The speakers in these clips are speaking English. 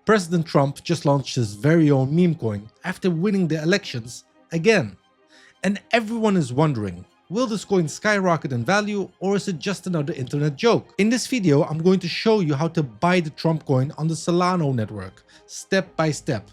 President Trump just launched his very own meme coin after winning the elections again. And everyone is wondering, will this coin skyrocket in value or is it just another internet joke? In this video, I'm going to show you how to buy the Trump coin on the Solana network, step by step.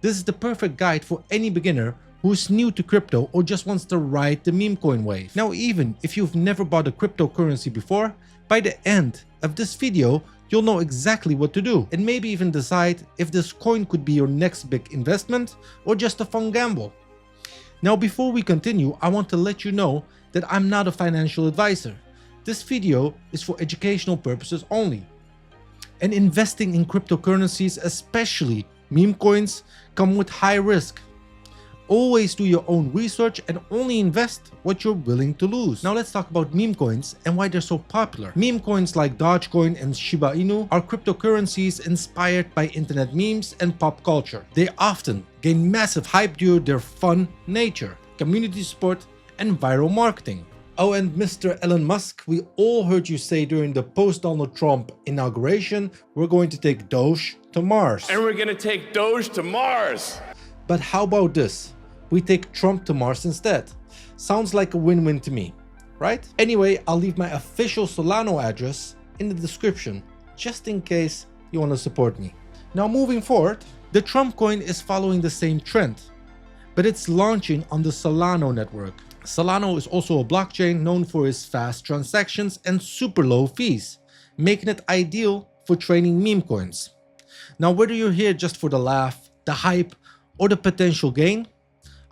This is the perfect guide for any beginner who's new to crypto or just wants to ride the meme coin wave. Now, even if you've never bought a cryptocurrency before, by the end of this video, you'll know exactly what to do and maybe even decide if this coin could be your next big investment or just a fun gamble. Now, before we continue, I want to let you know that I'm not a financial advisor. This video is for educational purposes only. And investing in cryptocurrencies, especially meme coins, come with high risk. Always do your own research and only invest what you're willing to lose. Now let's talk about meme coins and why they're so popular. Meme coins like Dogecoin and Shiba Inu are cryptocurrencies inspired by internet memes and pop culture. They often gain massive hype due to their fun nature, community support, and viral marketing. Oh, and Mr. Elon Musk, we all heard you say during the post-Donald Trump inauguration, we're going to take Doge to Mars. And we're gonna take Doge to Mars. But how about this? We take Trump to Mars instead. Sounds like a win-win to me, right? Anyway, I'll leave my official Solana address in the description, just in case you want to support me. Now moving forward, the Trump coin is following the same trend, but it's launching on the Solana network. Solana is also a blockchain known for its fast transactions and super low fees, making it ideal for trading meme coins. Now, whether you're here just for the laugh, the hype, or the potential gain,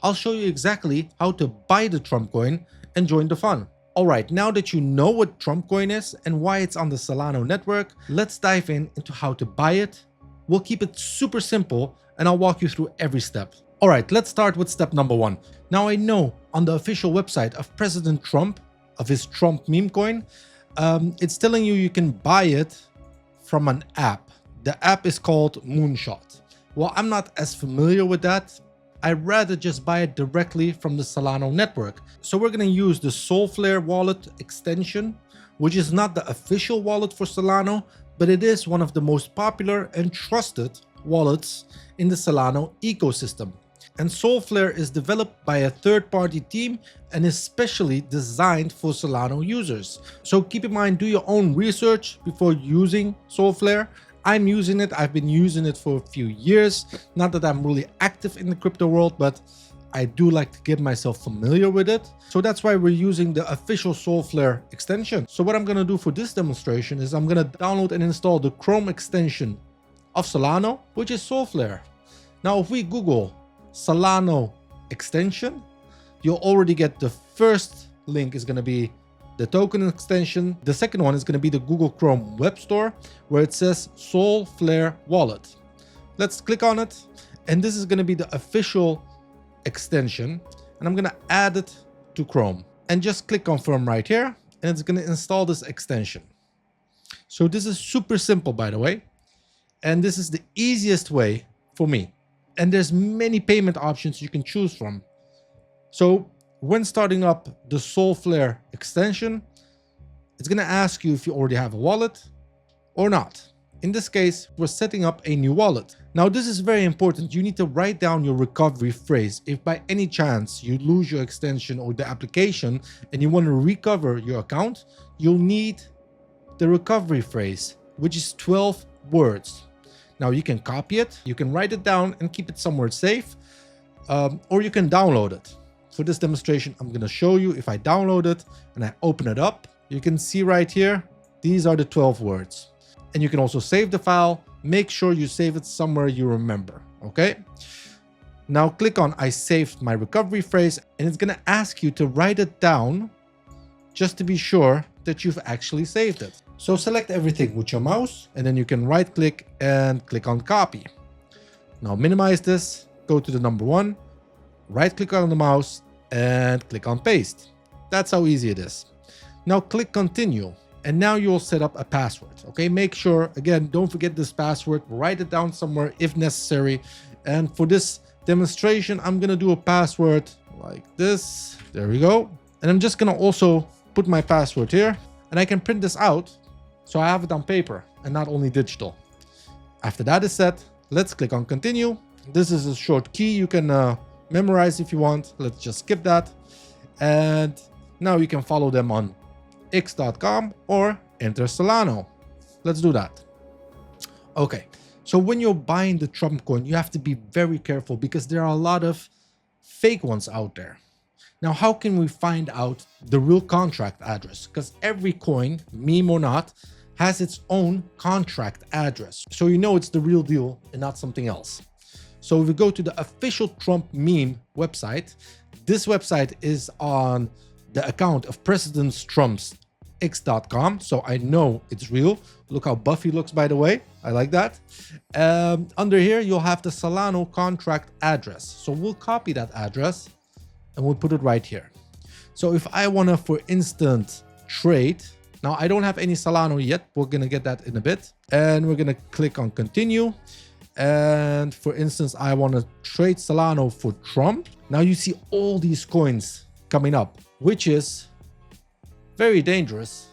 I'll show you exactly how to buy the Trump coin and join the fun. Alright, now that you know what Trump coin is and why it's on the Solana network, let's dive into how to buy it. We'll keep it super simple and I'll walk you through every step. Alright, let's start with step number 1. Now I know on the official website of President Trump, of his Trump meme coin, it's telling you can buy it from an app. The app is called Moonshot. Well, I'm not as familiar with that. I'd rather just buy it directly from the Solana network. So we're going to use the Solflare wallet extension, which is not the official wallet for Solana, but it is one of the most popular and trusted wallets in the Solana ecosystem. And Solflare is developed by a third-party team and is specially designed for Solana users. So keep in mind, do your own research before using Solflare. I'm using it. I've been using it for a few years. Not that I'm really active in the crypto world, but I do like to get myself familiar with it. So that's why we're using the official Solflare extension. So what I'm going to do for this demonstration is I'm going to download and install the Chrome extension of Solana, which is Solflare. Now, if we Google Solana extension, you'll already get the first link is going to be the token extension. The second one is going to be the Google Chrome Web Store, where it says Solflare Wallet. Let's click on it. And this is going to be the official extension. And I'm going to add it to Chrome. And just click confirm right here. And it's going to install this extension. So this is super simple, by the way. And this is the easiest way for me. And there's many payment options you can choose from. So when starting up the Solflare extension, it's going to ask you if you already have a wallet or not. In this case, we're setting up a new wallet. Now, this is very important. You need to write down your recovery phrase. If by any chance you lose your extension or the application and you want to recover your account, you'll need the recovery phrase, which is 12 words. Now, you can copy it, you can write it down and keep it somewhere safe, or you can download it. For this demonstration, I'm going to show you if I download it and I open it up. You can see right here, these are the 12 words. And you can also save the file. Make sure you save it somewhere you remember, okay? Now click on I saved my recovery phrase and it's going to ask you to write it down just to be sure that you've actually saved it. So select everything with your mouse and then you can right click and click on copy. Now minimize this, go to the number 1, right click on the mouse and click on paste. That's how easy it is. Now click continue and now you'll set up a password. Okay, make sure, again, don't forget this password, write it down somewhere if necessary. And for this demonstration, I'm gonna do a password like this. There we go. And I'm just gonna also put my password here and I can print this out so I have it on paper and not only digital. After that is set, let's click on continue. This is a short key you can memorize if you want. Let's just skip that. And now you can follow them on x.com or enter Solana. Let's do that. Okay, so when you're buying the Trump coin, you have to be very careful because there are a lot of fake ones out there. Now, how can we find out the real contract address? Because every coin, meme or not, has its own contract address. So you know it's the real deal and not something else. So if we go to the official Trump meme website, this website is on the account of President Trump's x.com. So I know it's real. Look how Buffy looks, by the way. I like that. Under here, you'll have the Solana contract address. So we'll copy that address and we'll put it right here. So if I want to, for instance, trade, now I don't have any Solana yet. We're going to get that in a bit. And we're going to click on continue. And for instance, I want to trade Solana for Trump. Now you see all these coins coming up, which is very dangerous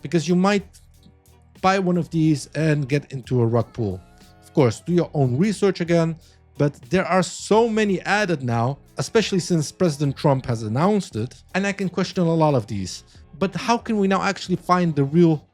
because you might buy one of these and get into a rug pull. Of course, do your own research again, but there are so many added now, especially since President Trump has announced it, and I can question a lot of these. But how can we now actually find the real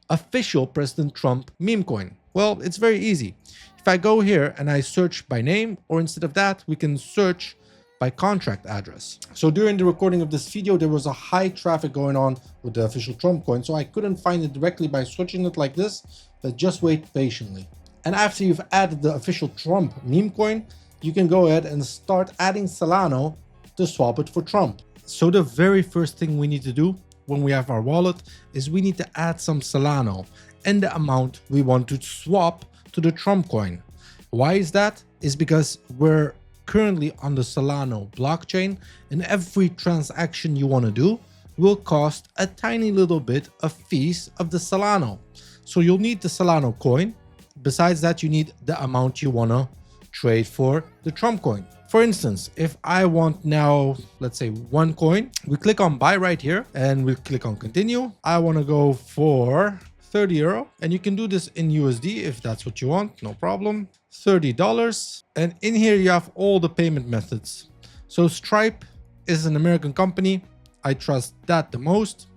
official President Trump meme coin? Well, it's very easy. If I go here and I search by name, or instead of that, we can search by contract address. So during the recording of this video, there was a high traffic going on with the official Trump coin, so I couldn't find it directly by searching it like this, but just wait patiently. And after you've added the official Trump meme coin, you can go ahead and start adding Solana to swap it for Trump. So the very first thing we need to do when we have our wallet is we need to add some Solana and the amount we want to swap to the Trump coin. Why is that? Is because we're currently on the Solana blockchain, and every transaction you want to do will cost a tiny little bit of fees of the Solana. So you'll need the Solana coin. Besides that, you need the amount you want to trade for the Trump coin. For instance, if I want now, let's say 1 coin, we click on buy right here and we click on continue. I want to go for 30 euro, and you can do this in USD if that's what you want, no problem. $30, and in here you have all the payment methods. So Stripe is an American company, I trust that the most,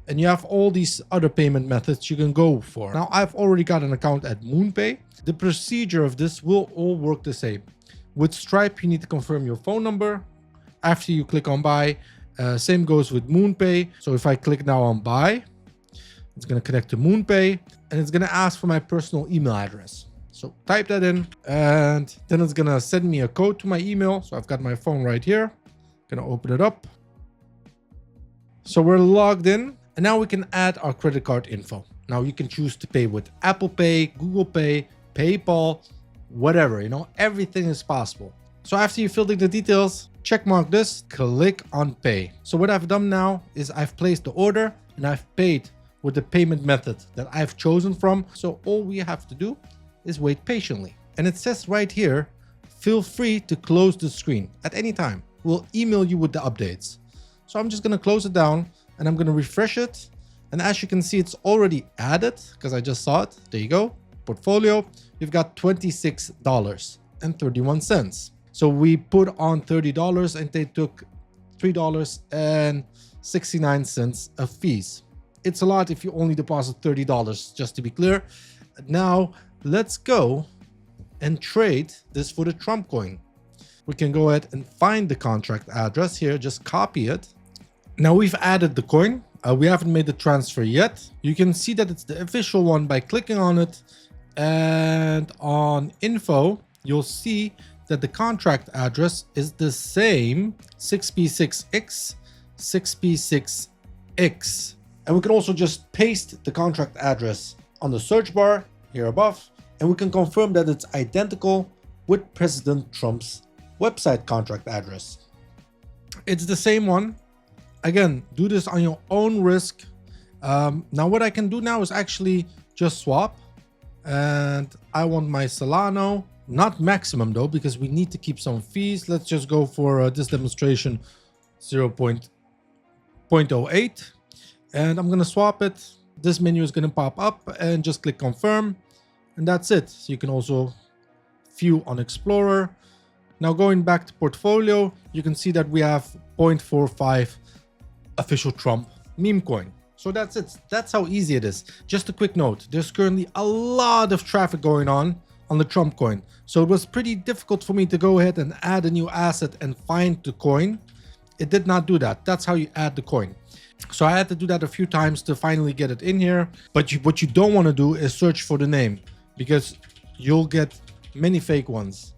and you have all these other payment methods you can go for. Now I've already got an account at MoonPay. The procedure of this will all work the same. With Stripe, you need to confirm your phone number after you click on buy. Same goes with MoonPay. So if I click now on buy, it's going to connect to MoonPay, and it's going to ask for my personal email address. So type that in, and then it's going to send me a code to my email. So I've got my phone right here. Going to open it up. So we're logged in, and now we can add our credit card info. Now you can choose to pay with Apple Pay, Google Pay, PayPal, whatever, everything is possible. So after you filled in the details, check mark this, click on pay. So what I've done now is I've placed the order and I've paid with the payment method that I've chosen from. So all we have to do is wait patiently. And it says right here, feel free to close the screen at any time. We'll email you with the updates. So I'm just going to close it down and I'm going to refresh it. And as you can see, it's already added because I just saw it. There you go. Portfolio. We've got $26.31. So we put on $30 and they took $3.69 of fees. It's a lot if you only deposit $30, just to be clear. Now let's go and trade this for the Trump coin. We can go ahead and find the contract address here, just copy it. Now we've added the coin. We haven't made the transfer yet. You can see that it's the official one by clicking on it, and on info, you'll see that the contract address is the same 6p6x, 6p6x. And we can also just paste the contract address on the search bar here above, and we can confirm that it's identical with President Trump's website contract address. It's the same one. Again, do this on your own risk. Now what I can do now is actually just swap, and I want my Solana, not maximum though, because we need to keep some fees. Let's just go for this demonstration 0.08, and I'm going to swap it. This menu is going to pop up and just click confirm. And that's it. So you can also view on Explorer. Now going back to portfolio, you can see that we have 0.45 official Trump meme coin. So that's it. That's how easy it is. Just a quick note, there's currently a lot of traffic going on the Trump coin. So it was pretty difficult for me to go ahead and add a new asset and find the coin. It did not do that. That's how you add the coin. So I had to do that a few times to finally get it in here. But what you don't want to do is search for the name, because you'll get many fake ones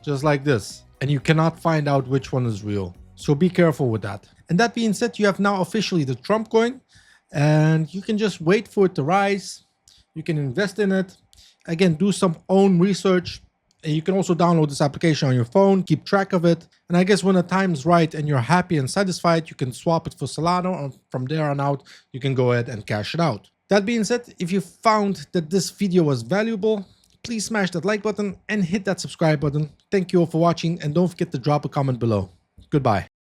just like this, and you cannot find out which one is real. So be careful with that. And that being said, you have now officially the Trump coin, and you can just wait for it to rise. You can invest in it. Again, do some own research. And you can also download this application on your phone, keep track of it. And I guess when the time's right and you're happy and satisfied, you can swap it for Solana, and from there on out, you can go ahead and cash it out. That being said, if you found that this video was valuable, please smash that like button and hit that subscribe button. Thank you all for watching, and don't forget to drop a comment below. Goodbye.